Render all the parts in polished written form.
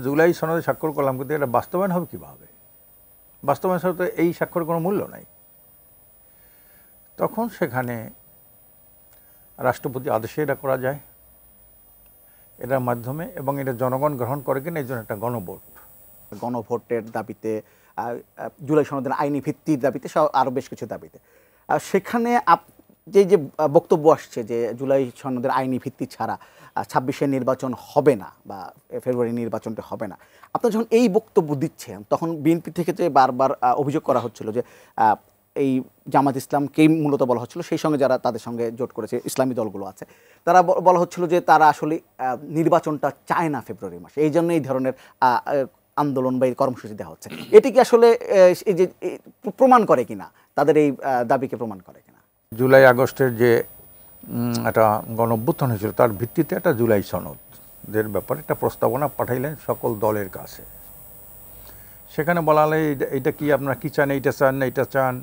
জুলাই সনদে স্বাক্ষর করলাম, কিন্তু এটা বাস্তবায়ন হবে কীভাবে? বাস্তবায়ন ছাড়া তো এই স্বাক্ষরের কোনো মূল্য নাই। তখন সেখানে রাষ্ট্রপতি আদেশে এটা করা যায়, এটার মাধ্যমে, এবং এটা জনগণ গ্রহণ করে কিনা এই জন্য একটা গণভোট। গণভোটের দাবিতে, জুলাই সনদের আইনি ভিত্তির দাবিতে, আরও বেশ কিছু দাবিতে সেখানে যে বক্তব্য আসছে যে জুলাই সনদের আইনি ভিত্তি ছাড়া 26-এর নির্বাচন হবে না বা ফেব্রুয়ারি নির্বাচনটা হবে না, আপনারা যখন এই বক্তব্য দিচ্ছেন তখন বিএনপি থেকে যে বারবার অভিযোগ করা হচ্ছিল যে এই জামাত ইসলামকেই মূলত বলা হচ্ছিল, সেই সঙ্গে যারা তাদের সঙ্গে জোট করেছে ইসলামী দলগুলো আছে, তারা বলা হচ্ছিল যে তারা আসলে নির্বাচনটা চায় না ফেব্রুয়ারি মাসে, এই জন্য এই ধরনের আন্দোলন বা এই কর্মসূচি দেওয়া হচ্ছে। এটি কি আসলে এই যে প্রমাণ করে কিনা, তাদের এই দাবিকে প্রমাণ করে কিনা? জুলাই আগস্টের যে একটা গণঅভ্যুত্থান হয়েছিল তার ভিত্তিতে একটা জুলাই সনদের ব্যাপারে একটা প্রস্তাবনা পাঠাইলেন সকল দলের কাছে। সেখানে বলা হলে এইটা কি আপনারা কী চান, এইটা চান না এইটা চান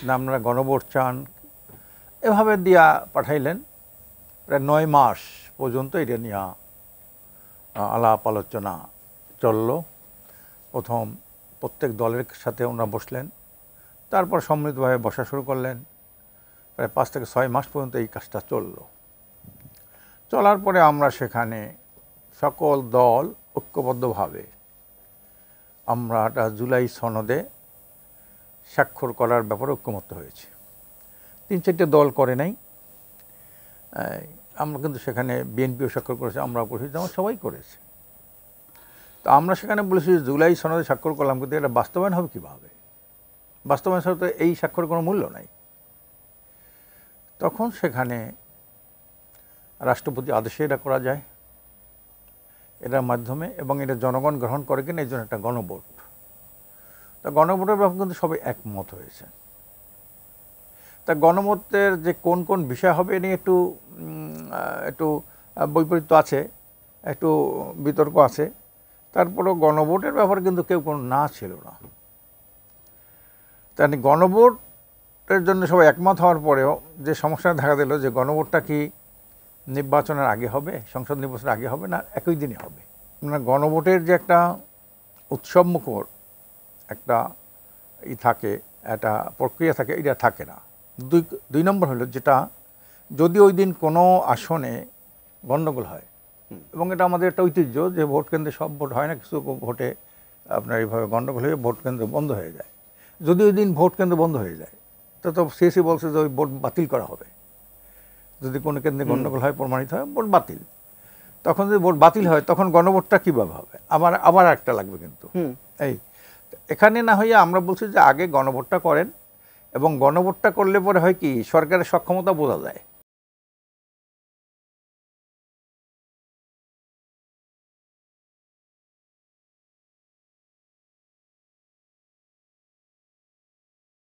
না আপনারা গণভোট চান, এভাবে দিয়া পাঠাইলেন। প্রায় 9 মাস পর্যন্ত এটা নিয়ে আলাপ আলোচনা চলল। প্রথম প্রত্যেক দলের সাথে ওনারা বসলেন, তারপর সম্মিলিতভাবে বসা শুরু করলেন। প্রায় 5 থেকে 6 মাস পর্যন্ত এই কাজটা চলল। চলার পরে আমরা সেখানে সকল দল ঐক্যবদ্ধভাবে আমরা একটা জুলাই সনদে স্বাক্ষর করার ব্যাপারে ঐক্যমত্য হয়েছে। 3-4টে দল করে নাই, আমরা কিন্তু সেখানে বিএনপিও স্বাক্ষর করেছে, আমরাও করেছি, যেমন সবাই করেছে। তো আমরা সেখানে বলেছি যে জুলাই সনদে স্বাক্ষর করলাম, কিন্তু এটা বাস্তবায়ন হবে কীভাবে? বাস্তবায়ন ছাড়া তো এই স্বাক্ষরের কোনো মূল্য নাই। তখন সেখানে রাষ্ট্রপতি আদেশে এটা করা যায়, এটার মাধ্যমে, এবং এটা জনগণ গ্রহণ করে কিনা এই জন্য একটা গণভোট। তা গণভোটের ব্যাপারে কিন্তু সবাই একমত হয়েছে। তা গণভোটের যে কোন কোন বিষয় হবে এ নিয়ে একটু বৈপরীত্য আছে, একটু বিতর্ক আছে। তারপরেও গণভোটের ব্যাপারে কিন্তু কেউ কোনো না ছিল না। তাই গণভোটের জন্য সবাই একমত হওয়ার পরেও যে সমস্যা দেখা দিল যে গণভোটটা কি নির্বাচনের আগে হবে, সংসদ নির্বাচনের আগে হবে, না একই দিনে হবে? মানে গণভোটের যে একটা উৎসবমুখর একটা থাকে, একটা প্রক্রিয়া থাকে, এটা থাকে না। দুই নম্বর হলো যেটা, যদি ওই দিন কোনো আসনে গণ্ডগোল হয়, এবং এটা আমাদের একটা ঐতিহ্য যে ভোট কেন্দ্রে সব ভোট হয় না, কিছু ভোটে আপনার এইভাবে গণ্ডগোল হয়ে ভোট কেন্দ্র বন্ধ হয়ে যায়। যদি ওই দিন ভোট কেন্দ্র বন্ধ হয়ে যায় তো সিএসি বলছে যে ওই ভোট বাতিল করা হবে। যদি কোনো কেন্দ্রে গণ্ডগোল হয়, প্রমাণিত হয়, ভোট বাতিল। তখন যদি ভোট বাতিল হয় তখন গণভোটটা কীভাবে হবে? আবার একটা লাগবে কিন্তু। এই এখানে না হইয়া আমরা বলছি যে আগে গণভোটটা করেন, এবং গণভোটটা করলে পরে হয় কি, সরকারের সক্ষমতা বোঝা যায়।